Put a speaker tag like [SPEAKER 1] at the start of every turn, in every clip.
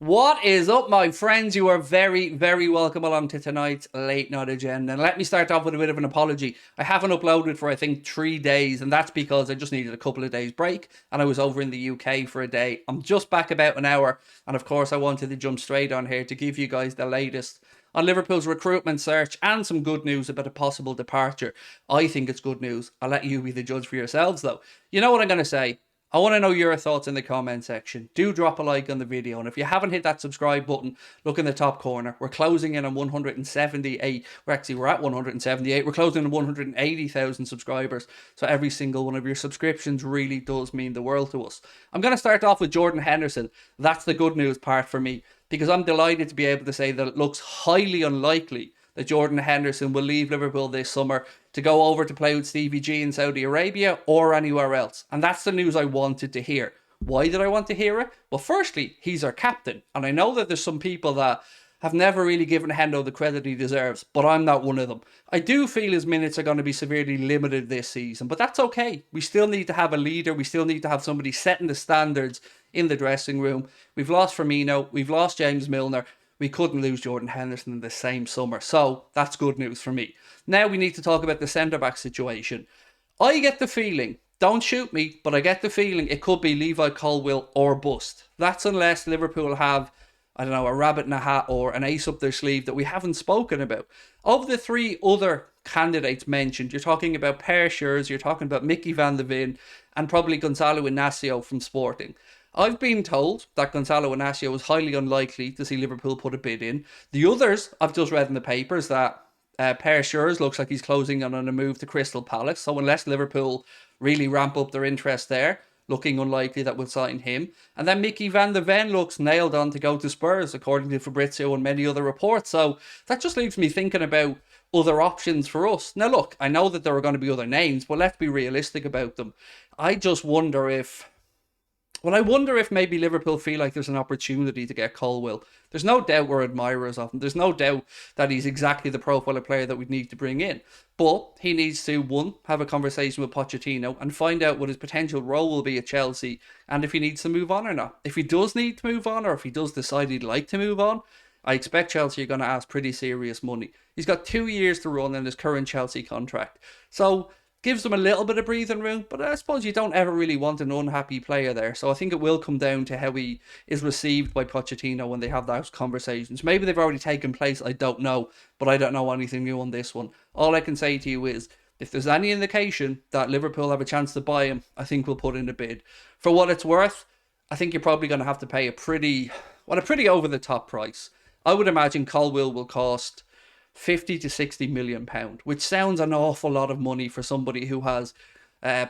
[SPEAKER 1] What is up, my friends? You are very, very welcome along to tonight's Late Night Agenda. And let me start off with a bit of an apology. I haven't uploaded for, I think, 3 days, and that's because I just needed a couple of days break, and I was over in the UK for a day. I'm just back about an hour, and of course, I wanted to jump straight on here to give you guys the latest on Liverpool's recruitment search and some good news about a possible departure. I think it's good news. I'll let you be the judge for yourselves, though. You know what I'm going to say? I want to know your thoughts in the comment section. Do drop a like on the video. And if you haven't hit that subscribe button, look in the top corner. We're closing in on 178. We're at 178. We're closing on 180,000 subscribers. So every single one of your subscriptions really does mean the world to us. I'm going to start off with Jordan Henderson. That's the good news part for me, because I'm delighted to be able to say that it looks highly unlikely that Jordan Henderson will leave Liverpool this summer to go over to play with Stevie G in Saudi Arabia or anywhere else. And that's the news I wanted to hear. Why did I want to hear it? Well, firstly, he's our captain. And I know that there's some people that have never really given Hendo the credit he deserves, but I'm not one of them. I do feel his minutes are going to be severely limited this season, but that's okay. We still need to have a leader. We still need to have somebody setting the standards in the dressing room. We've lost Firmino. We've lost James Milner. We couldn't lose Jordan Henderson in the same summer. So that's good news for me. Now we need to talk about the centre-back situation. I get the feeling, don't shoot me, but I get the feeling it could be Levi Colwill or bust. That's unless Liverpool have, I don't know, a rabbit in a hat or an ace up their sleeve that we haven't spoken about. Of the three other candidates mentioned, you're talking about Per Schurz, you're talking about Mickey van de Ven, and probably Gonzalo Inacio from Sporting. I've been told that Gonzalo Inacio is highly unlikely to see Liverpool put a bid in. The others, I've just read in the papers that Per Schurz looks like he's closing on a move to Crystal Palace. So unless Liverpool really ramp up their interest there, looking unlikely that we'll sign him. And then Mickey van de Ven looks nailed on to go to Spurs, according to Fabrizio and many other reports. So that just leaves me thinking about other options for us. Now look, I know that there are going to be other names, but let's be realistic about them. I just wonder if... Well, I wonder if maybe Liverpool feel like there's an opportunity to get Colwill. There's no doubt we're admirers of him. There's no doubt that he's exactly the profile of player that we need to bring in. But he needs to, one, have a conversation with Pochettino and find out what his potential role will be at Chelsea and if he needs to move on or not. If he does need to move on, or if he does decide he'd like to move on, I expect Chelsea are going to ask pretty serious money. He's got 2 years to run in his current Chelsea contract. So gives them a little bit of breathing room, but I suppose you don't ever really want an unhappy player there. So I think it will come down to how he is received by Pochettino when they have those conversations. Maybe they've already taken place, I don't know, but I don't know anything new on this one. All I can say to you is, if there's any indication that Liverpool have a chance to buy him, I think we'll put in a bid. For what it's worth, I think you're probably going to have to pay a pretty over-the-top price. I would imagine Colwill will cost 50 to 60 million pound, which sounds an awful lot of money for somebody who has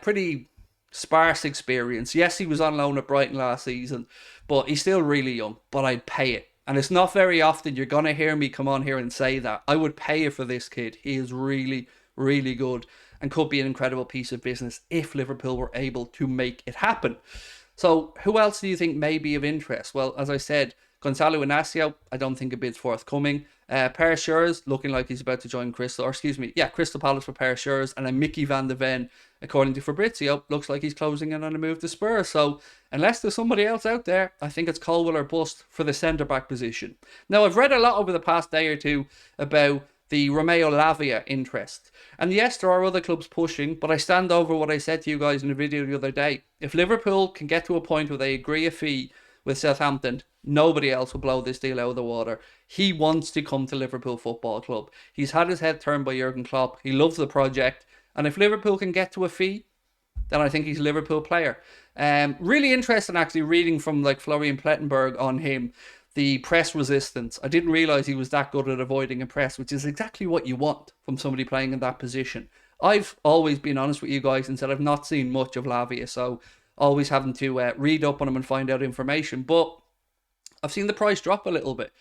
[SPEAKER 1] pretty sparse experience. Yes, he was on loan at Brighton last season, but he's still really young. But I'd pay it, and it's not very often you're gonna hear me come on here and say that. I would pay it for this kid. He is really, really good and could be an incredible piece of business if Liverpool were able to make it happen. So who else do you think may be of interest? Well, as I said, Gonzalo Inacio, I don't think a bid's forthcoming. Per Schurz, looking like he's about to join Crystal Palace for Per Schurz. And then Mickey van de Ven, according to Fabrizio, looks like he's closing in on a move to Spurs. So unless there's somebody else out there, I think it's Colwill or bust for the centre-back position. Now, I've read a lot over the past day or two about the Romeo Lavia interest. And yes, there are other clubs pushing, but I stand over what I said to you guys in a video the other day. If Liverpool can get to a point where they agree a fee with Southampton, nobody else will blow this deal out of the water. He wants to come to Liverpool Football Club. He's had his head turned by Jurgen Klopp. He loves the project. And if Liverpool can get to a fee, then I think he's a Liverpool player. Really interesting, actually, reading from like Florian Plettenberg on him, the press resistance. I didn't realise he was that good at avoiding a press, which is exactly what you want from somebody playing in that position. I've always been honest with you guys and said I've not seen much of Lavia, so always having to read up on him and find out information. But I've seen the price drop a little bit.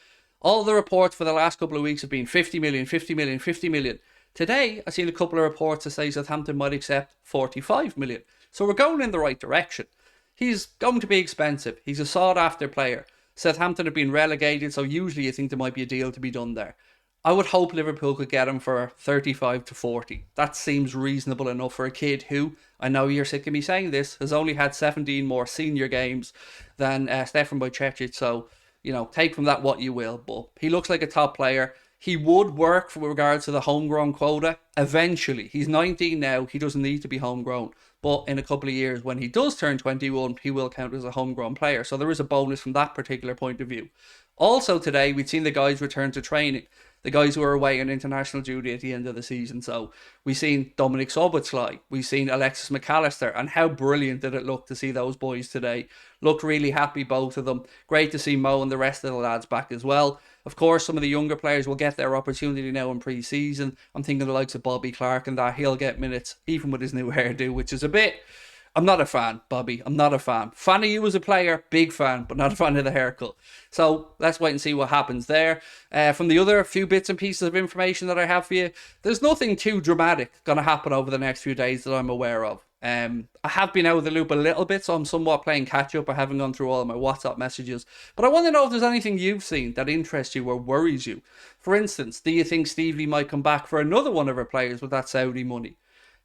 [SPEAKER 1] All the reports for the last couple of weeks have been 50 million, 50 million, 50 million. Today, I've seen a couple of reports that say Southampton might accept 45 million. So we're going in the right direction. He's going to be expensive. He's a sought-after player. Southampton have been relegated, so usually you think there might be a deal to be done there. I would hope Liverpool could get him for 35 to 40. That seems reasonable enough for a kid who, I know you're sick of me saying this, has only had 17 more senior games than Stefan Bajcetic. So You know, take from that what you will. But he looks like a top player. He would work with regards to the homegrown quota eventually. He's 19 now. He doesn't need to be homegrown. But in a couple of years, when he does turn 21, he will count as a homegrown player. So there is a bonus from that particular point of view. Also today, we've seen the guys return to training. The guys who are away on international duty at the end of the season. So we've seen Dominic Szoboszlai, we've seen Alexis McAllister, and how brilliant did it look to see those boys today. Looked really happy, both of them. Great to see Mo and the rest of the lads back as well. Of course, some of the younger players will get their opportunity now in pre-season. I'm thinking the likes of Bobby Clark and that. He'll get minutes, even with his new hairdo, which is a bit... I'm not a fan, Bobby. I'm not a fan. Fan of you as a player, big fan, but not a fan of the haircut. So let's wait and see what happens there. From the other few bits and pieces of information that I have for you, there's nothing too dramatic going to happen over the next few days that I'm aware of. I have been out of the loop a little bit, so I'm somewhat playing catch up. I haven't gone through all of my WhatsApp messages, but I want to know if there's anything you've seen that interests you or worries you. For instance, do you think Stevie might come back for another one of our players with that Saudi money?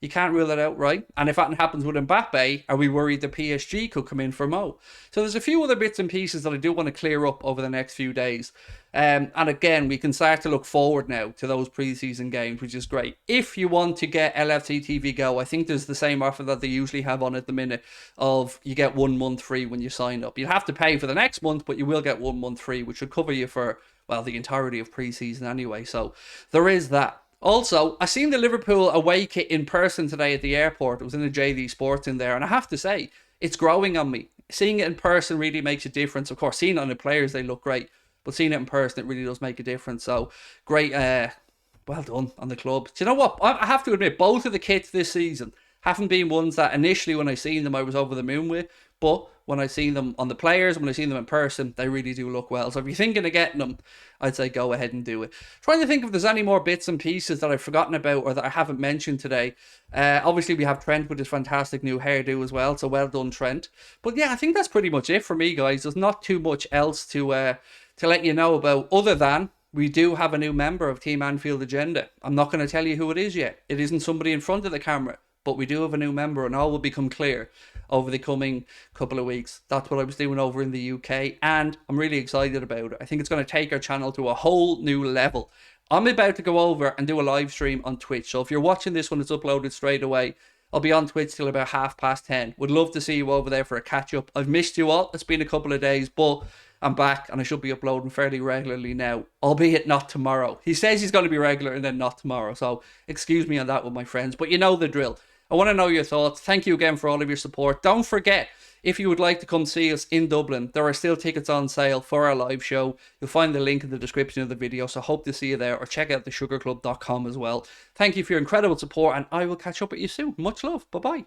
[SPEAKER 1] You can't rule it out, right? And if that happens with Mbappe, are we worried the PSG could come in for Mo? So there's a few other bits and pieces that I do want to clear up over the next few days. And again, we can start to look forward now to those pre-season games, which is great. If you want to get LFC TV Go, I think there's the same offer that they usually have on at the minute of you get 1 month free when you sign up. You have to pay for the next month, but you will get 1 month free, which should cover you for, well, the entirety of pre-season anyway. So there is that. Also, I seen the Liverpool away kit in person today at the airport. It was in the JD Sports in there, and I have to say, it's growing on me. Seeing it in person really makes a difference. Of course, seeing it on the players, they look great, but seeing it in person, it really does make a difference. So, great, well done on the club. Do you know what? I have to admit, both of the kits this season haven't been ones that initially when I seen them, I was over the moon with, but when I seen them on the players, when I seen them in person, they really do look well. So if you're thinking of getting them, I'd say go ahead and do it. Trying to think if there's any more bits and pieces that I've forgotten about or that I haven't mentioned today. Obviously, we have Trent with his fantastic new hairdo as well, so well done, Trent. But yeah, I think that's pretty much it for me, guys. There's not too much else to let you know about, other than we do have a new member of Team Anfield Agenda. I'm not going to tell you who it is yet. It isn't somebody in front of the camera, but we do have a new member, and all will become clear over the coming couple of weeks. That's what I was doing over in the UK, and I'm really excited about it. I think it's going to take our channel to a whole new level. I'm about to go over and do a live stream on Twitch, so if you're watching this when it's uploaded straight away, I'll be on Twitch till about 10:30. Would love to see you over there for a catch-up. I've missed you all. It's been a couple of days, but I'm back, and I should be uploading fairly regularly now, albeit not tomorrow. He says he's going to be regular and then not tomorrow, so excuse me on that with my friends, but you know the drill. I want to know your thoughts. Thank you again for all of your support. Don't forget, if you would like to come see us in Dublin, there are still tickets on sale for our live show. You'll find the link in the description of the video, so hope to see you there, or check out thesugarclub.com as well. Thank you for your incredible support, and I will catch up with you soon. Much love. Bye-bye.